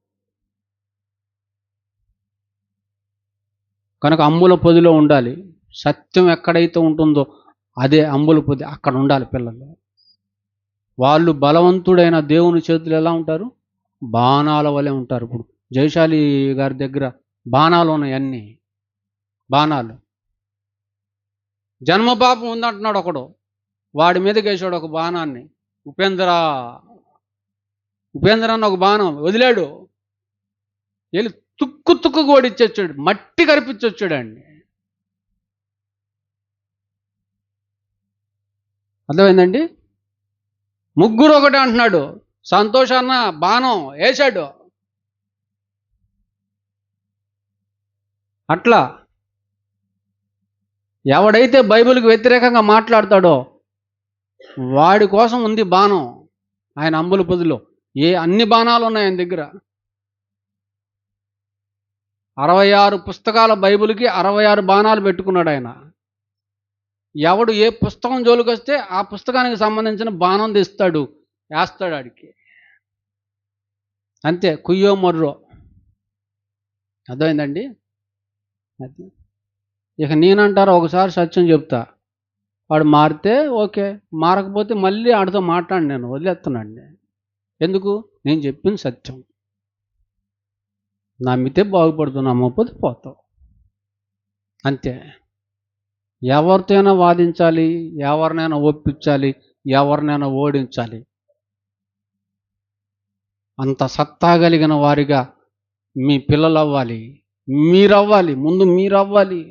Speaker 1: కనుక అంబుల పొదిలో ఉండాలి. సత్యం ఎక్కడైతే ఉంటుందో అదే అంబుల పొది, అక్కడ ఉండాలి పిల్లలు. వాళ్ళు బలవంతుడైన దేవుని చేతులు ఎలా ఉంటారు? బాణాల వలె ఉంటారు. ఇప్పుడు జయశాలి గారి దగ్గర బాణాలు ఉన్నాయి, అన్ని బాణాలు. జన్మపాపం ఉందంటున్నాడు ఒకడు, వాడి మీదకి వేసాడు ఒక బాణాన్ని. ఉపేంద్ర అన్న ఒక బాణం వదిలాడు, వెళ్ళి తుక్కు ఓడిచ్చొచ్చాడు, మట్టి కరిపించొచ్చాడండి. అర్థమైందండి. ముగ్గురు ఒకటి అంటున్నాడు. సంతోషాన్న బాణం వేశాడు. అట్లా ఎవడైతే బైబిల్కి వ్యతిరేకంగా మాట్లాడతాడో వాడి కోసం ఉంది బాణం ఆయన అంబుల పొదిలో. అన్ని బాణాలు ఉన్నాయి ఆయన దగ్గర. 66 పుస్తకాల బైబిల్కి 66 బాణాలు పెట్టుకున్నాడు ఆయన. ఎవడు ఏ పుస్తకం జోలికి వస్తే ఆ పుస్తకానికి సంబంధించిన బాణం తెస్తాడు, వేస్తాడు ఆడికి. అంతే, కుయ్యో మొర్రో. అర్థమైందండి. ఇక నేనంటారా, ఒకసారి సత్యం చెప్తా, వాడు మారితే ఓకే, మారకపోతే మళ్ళీ ఆడితో మాట్లాడి నేను వదిలేస్తున్నాండి. ఎందుకు? నేను చెప్పింది సత్యం. నమ్మితే బాగుపడుతున్నా, నమ్మకపోతే పోతావు. అంతే. ఎవరితోనైనా వాదించాలి, ఎవరినైనా ఒప్పించాలి, ఎవరినైనా ఓడించాలి. అంత సత్తా కలిగిన వారిగా మీ పిల్లలు అవ్వాలి, మీరవ్వాలి. ముందు మీరవ్వాలి.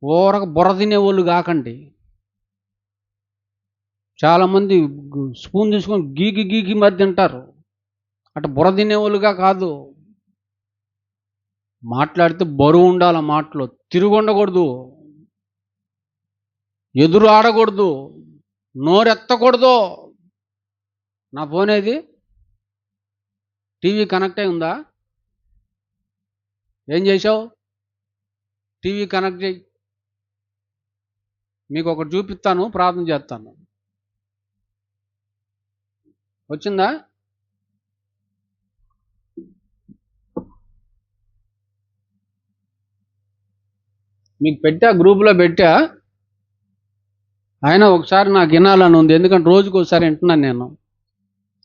Speaker 1: ఊరక బుర్ర తినేవాళ్ళు కాకండి. చాలామంది స్పూన్ తీసుకొని గీకి మరి తింటారు. అటు బుర్ర తినేవాళ్ళుగా కాదు. మాట్లాడితే బరువు ఉండాలి, మాటలో తిరుగు ఉండకూడదు, ఎదురు ఆడకూడదు, నోరెత్తకూడదు. నా ఫోన్ ఏది? టీవీ కనెక్ట్ అయి ఉందా? ఏం చేసావు? టీవీ కనెక్ట్ చేయి. మీకు ఒకటి చూపిస్తాను, ప్రార్థన చేస్తాను. వచ్చిందా? మీకు పెట్టా, గ్రూపులో పెట్టా. అయినా ఒకసారి నాకు వినాలని ఉంది, ఎందుకంటే రోజుకు ఒకసారి వింటున్నాను నేను.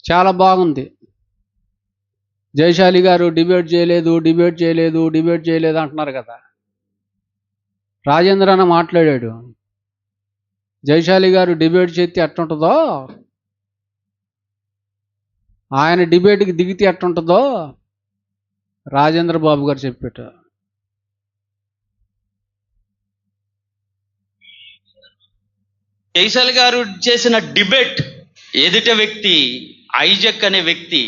Speaker 1: చాలా బాగుంది. జయశాలి గారు డిబేట్ చేయలేదు అంటున్నారు కదా. రాజేంద్ర అన్న మాట్లాడాడు, జయశాలి గారు డిబేట్ చేస్తే ఎట్టుంటుందో, ఆయన డిబేట్కి దిగితే ఎట్టుంటుందో రాజేంద్ర బాబు గారు చెప్పారు.
Speaker 2: జైశాలి గారు చేసిన డిబేట్, ఎదుటి వ్యక్తి ఐజక్ అనే వ్యక్తి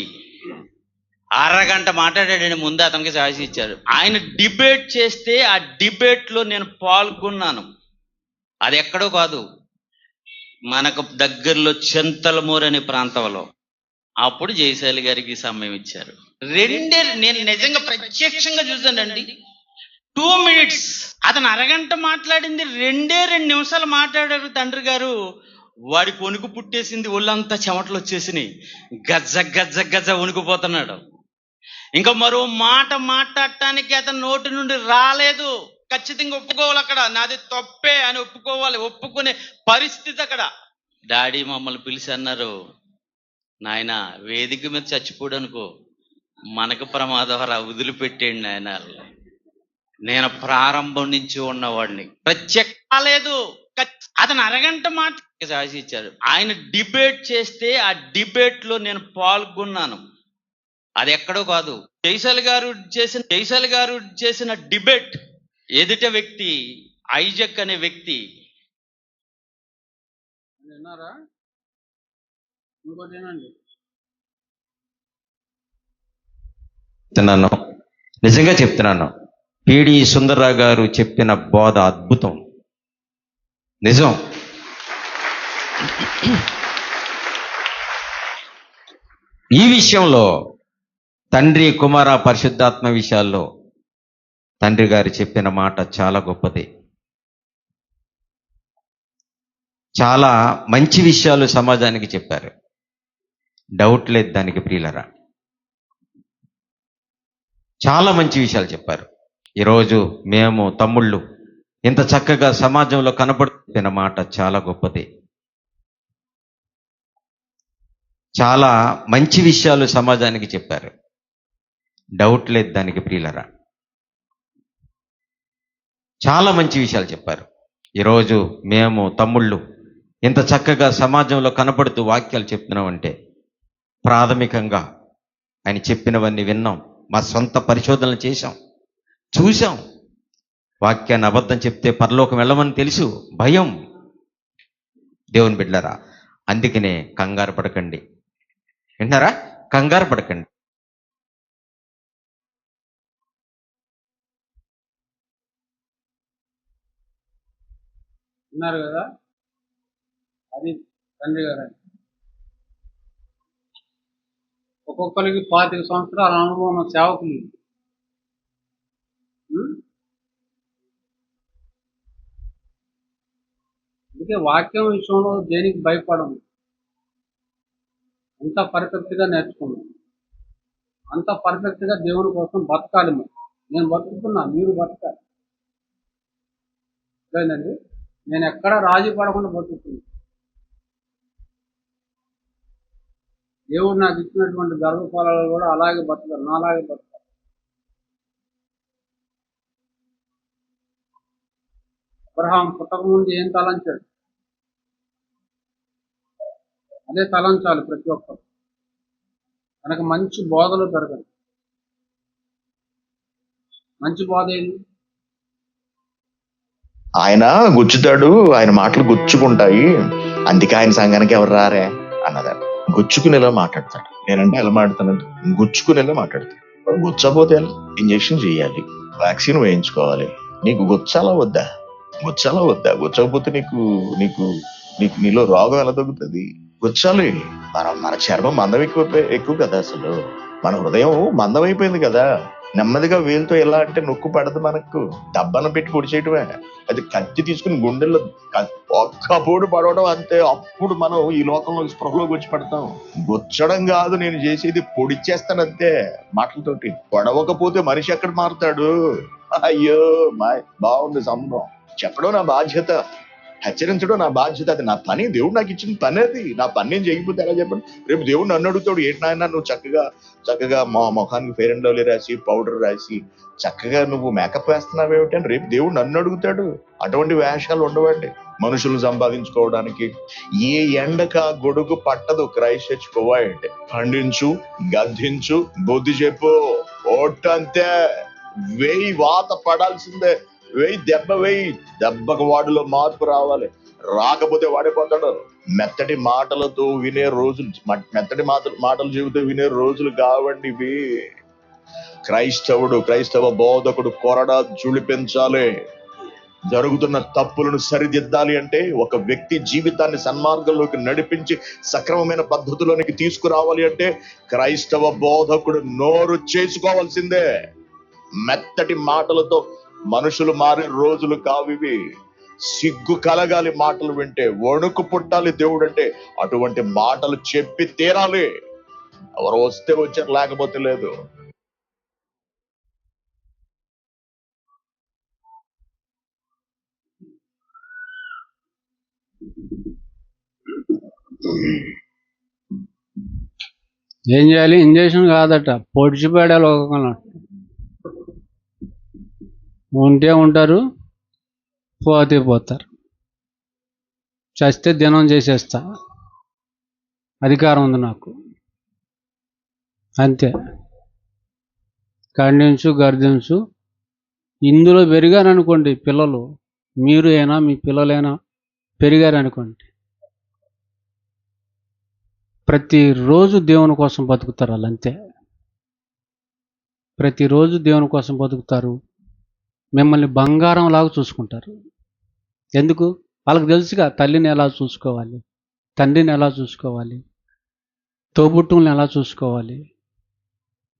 Speaker 2: అరగంట మాట్లాడాడని ముందు అతనికి ఛాయిస్ ఇచ్చారు. ఆయన డిబేట్ చేస్తే ఆ డిబేట్లో నేను పాల్గొన్నాను. అది ఎక్కడో కాదు, మనకు దగ్గరలో చింతలమూరు అనే ప్రాంతంలో. అప్పుడు జయశాలి గారికి సమయం ఇచ్చారు. నేను నిజంగా ప్రత్యక్షంగా చూశానండి. 2 minutes అతను అరగంట మాట్లాడింది, 2 నిమిషాలు మాట్లాడారు. తండ్రి గారు వాడి వణుకు పుట్టేసింది, ఒళ్ళంతా చెమటలు వచ్చేసినాయి, గజ్జ వణుకుపోతున్నాడు. ఇంకా మరో మాట మాట్లాడటానికి అతని నోటి నుండి రాలేదు. ఖచ్చితంగా ఒప్పుకోవాలి, అక్కడ నాది తప్పే అని ఒప్పుకోవాలి, ఒప్పుకునే పరిస్థితి అక్కడ. డాడీ మమ్మల్ని పిలిచి అన్నారు, నాయన వేదిక మీద చచ్చిపోడు అనుకో, మనకు ప్రమాదం రా, వదిలిపెట్టేయండి నాయన. నేను ప్రారంభం నుంచి ఉన్నవాడిని, ప్రత్యేక లేదు. అతను అరగంట మాట ఛాయిస్ ఇచ్చారు. ఆయన డిబేట్ చేస్తే ఆ డిబేట్ లో నేను పాల్గొన్నాను. అది ఎక్కడో కాదు, జైసల్ గారు చేసిన డిబేట్ ఎదుట వ్యక్తి ఐజక్ అనే వ్యక్తి.
Speaker 1: విన్నారా? ఇంకోటి ఏనండి,
Speaker 3: చెప్తున్నాను, నిజంగా చెప్తున్నాను. పిడి సుందర్రావు గారు చెప్పిన బోధ అద్భుతం, నిజం. ఈ విషయంలో తండ్రి కుమార పరిశుద్ధాత్మ విషయాల్లో తండ్రి గారు చెప్పిన మాట చాలా గొప్పది. చాలా మంచి విషయాలు సమాజానికి చెప్పారు, డౌట్ లేదు దానికి ప్రియులరా. చాలా మంచి విషయాలు చెప్పారు. ఈరోజు మేము తమ్ముళ్ళు ఇంత చక్కగా సమాజంలో కనపడుతున్న మాట చాలా గొప్పది. చాలా మంచి విషయాలు సమాజానికి చెప్పారు, డౌట్ లేదు దానికి ప్రియులరా. చాలా మంచి విషయాలు చెప్పారు. ఈరోజు మేము తమ్ముళ్ళు ఇంత చక్కగా సమాజంలో కనపడుతూ వాక్యాలు చెప్తున్నామంటే ప్రాథమికంగా ఆయన చెప్పినవన్నీ విన్నాం, మా సొంత పరిశోధనలు చేశాం, చూసాం. వాక్యాన్ని అబద్ధం చెప్తే పరలోకం వెళ్ళమని తెలుసు, భయం. దేవుని బిడ్డలారా, అందుకనే కంగారు పడకండి. వింటారా? కంగారు పడకండి.
Speaker 1: విన్నారు కదా? అది తండ్రి గారు. ఒక్కొక్కరికి 25 సంవత్సరాల అనుభవం ఉన్న సేవకులు. అందుకే వాక్యం విషయంలో దేనికి భయపడము. అంత పర్ఫెక్ట్గా నేర్చుకున్నాం, అంత పర్ఫెక్ట్గా దేవుని కోసం బతకాలి. మరి నేను బతుకుతున్నా, మీరు బతకాలి. లేదండి, నేను ఎక్కడ రాజీ పడకుండా బతుకుతున్నా. దేవుడు నాకు ఇచ్చినటువంటి గర్భఫలాలు కూడా అలాగే బతకాలి, నాలాగే బతకాలి. అబ్రహాం పుట్టక ముందు ఏం తలంచాడు, అదే తలంచాలి ప్రతి ఒక్కరు. మనకు మంచి బోధలు పెరగాలి. మంచి బోధ ఏంటి?
Speaker 4: ఆయన గుచ్చుతాడు, ఆయన మాటలు గుచ్చుకుంటాయి, అందుకే ఆయన సంఘానికి ఎవరు రారే అన్నదాన్ని. గుచ్చుకునేలా మాట్లాడతాడు. నేనంటే ఎలా మాట్లాడతానంటే గుచ్చుకునేలా మాట్లాడతాడు. గుచ్చపోతే ఎలా? ఇంజక్షన్ చేయాలి, వ్యాక్సిన్ వేయించుకోవాలి. నీకు గుచ్చాలా వద్దా? గుచ్చాలా వద్దా? గుచ్చకపోతే నీకు నీకు నీకు నీలో రోగం ఎలా తగ్గుతుంది? గుచ్చాలి. మన చర్మం మందం ఎక్కువ కదా, అసలు మన హృదయం మందం అయిపోయింది కదా. నెమ్మదిగా వేలుతో ఎలా అంటే నొక్కు పడదు, మనకు దబ్బన పెట్టి పొడి చేయటమే. అది కత్తి తీసుకుని గుండెల్లో ఒక్క పొడి పడవడం అంతే. అప్పుడు మనం ఈ లోకంలో స్పృహలోకి వచ్చి పడతాం. గుచ్చడం కాదు నేను చేసేది, పొడిచేస్తాను అంతే మాటలతోటి. పొడవకపోతే మనిషి ఎక్కడ మారుతాడు? అయ్యో బాగుంది సంభవం. చెప్పడం నా బాధ్యత, హెచ్చరించడం నా బాధ్యత. అది నా పని, దేవుడు నాకు ఇచ్చిన పని. అది నా పని నేను చేయకపోతే ఎలా చెప్పండి? రేపు దేవుడు నన్ను అడుగుతాడు, ఏంటి నాయన నువ్వు చక్కగా మా ముఖానికి ఫెయిర్ అండ్ లవ్లీ రాసి పౌడర్ రాసి చక్కగా నువ్వు మేకప్ వేస్తున్నావు ఏమిటి అని రేపు దేవుడు నన్ను అడుగుతాడు. అటువంటి వేషాలు ఉండవండి మనుషులు సంపాదించుకోవడానికి. ఏ ఎండక గొడుగు పట్టదు. Christ church provide. ఖండించు, గద్దించు, బుద్ధి చెప్పు, ఓటంతే. వేయి వాత పడాల్సిందే, దెబ్బకు వాడిలో మార్పు రావాలి. రాకపోతే వాడిపోతాడు. మెత్తటి మాటలతో వినే రోజులు, మాటలు చెబితే వినే రోజులు కావండి ఇవి. క్రైస్తవ బోధకుడు కొరడా జుళిపించాలి. జరుగుతున్న తప్పులను సరిదిద్దాలి అంటే, ఒక వ్యక్తి జీవితాన్ని సన్మార్గంలోకి నడిపించి సక్రమమైన పద్ధతిలోనికి తీసుకురావాలి అంటే క్రైస్తవ బోధకుడు నోరు చేసుకోవాల్సిందే. మెత్తటి మాటలతో మనుషులు మారే రోజులు కావివి. సిగ్గు కలగాలి మాటలు వింటే, వణుకు పుట్టాలి దేవుడు అంటే. అటువంటి మాటలు చెప్పి తీరాలి. ఎవరు వస్తే వచ్చారు, లేకపోతే లేదు.
Speaker 1: ఏం చేయాలి? ఇంజక్షన్ కాదట, పొడిచిపడాలి. ఉంటే ఉంటారు, పోతే పోతారు. చస్తే దినం చేసేస్తా, అధికారం ఉంది నాకు, అంతే. ఖండించు గర్జించు. ఇందులో పెరిగారనుకోండి పిల్లలు, మీరు అయినా మీ పిల్లలైనా పెరిగారనుకోండి, ప్రతిరోజు దేవుని కోసం బతుకుతారు వాళ్ళు, అంతే. ప్రతిరోజు దేవుని కోసం బతుకుతారు. మిమ్మల్ని బంగారం లాగా చూసుకుంటారు. ఎందుకు? వాళ్ళకి తెలుసుగా తల్లిని ఎలా చూసుకోవాలి, తండ్రిని ఎలా చూసుకోవాలి, తోబుట్టువులను ఎలా చూసుకోవాలి,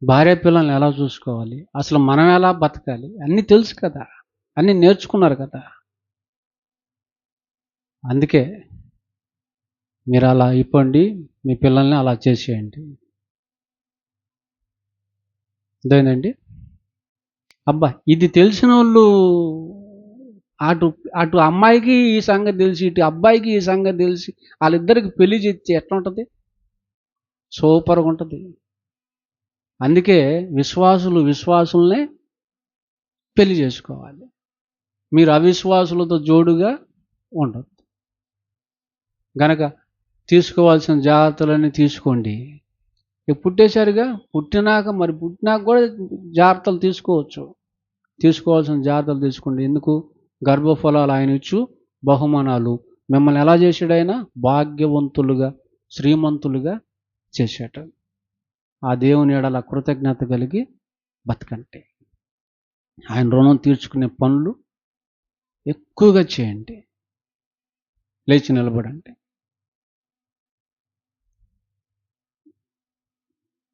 Speaker 1: భార్య పిల్లల్ని ఎలా చూసుకోవాలి, అసలు మనం ఎలా బతకాలి, అన్నీ తెలుసు కదా, అన్నీ నేర్చుకున్నారు కదా. అందుకే మీరు అలా అయిపోండి, మీ పిల్లల్ని అలా చేసేయండి. అదేనండి. అబ్బా, ఇది తెలిసిన వాళ్ళు అటు అటు అమ్మాయికి ఈ సంగతి తెలిసి, ఇటు అబ్బాయికి ఈ సంగతి తెలిసి, వాళ్ళిద్దరికి పెళ్లి చేస్తే ఎట్లా ఉంటుంది? సూపర్గా ఉంటుంది. అందుకే విశ్వాసులనే పెళ్లి చేసుకోవాలి. మీరు అవిశ్వాసులతో జోడుగా ఉండదు. గనక తీసుకోవాల్సిన జాగ్రత్తలన్నీ తీసుకోండి. పుట్టేశారుగా, పుట్టినాక కూడా జాగ్రత్తలు తీసుకోవాల్సిన జాగ్రత్తలు తీసుకోండి. ఎందుకు? గర్భఫలాలు ఆయన ఇచ్చు బహుమానాలు. మిమ్మల్ని ఎలా చేశాడు ఆయన? భాగ్యవంతులుగా, శ్రీమంతులుగా చేశాడు. ఆ దేవుని ఎడల కృతజ్ఞత కలిగి బతకండి. ఆయన రుణం తీర్చుకునే పనులు ఎక్కువగా చేయండి. లేచి నిలబడండి.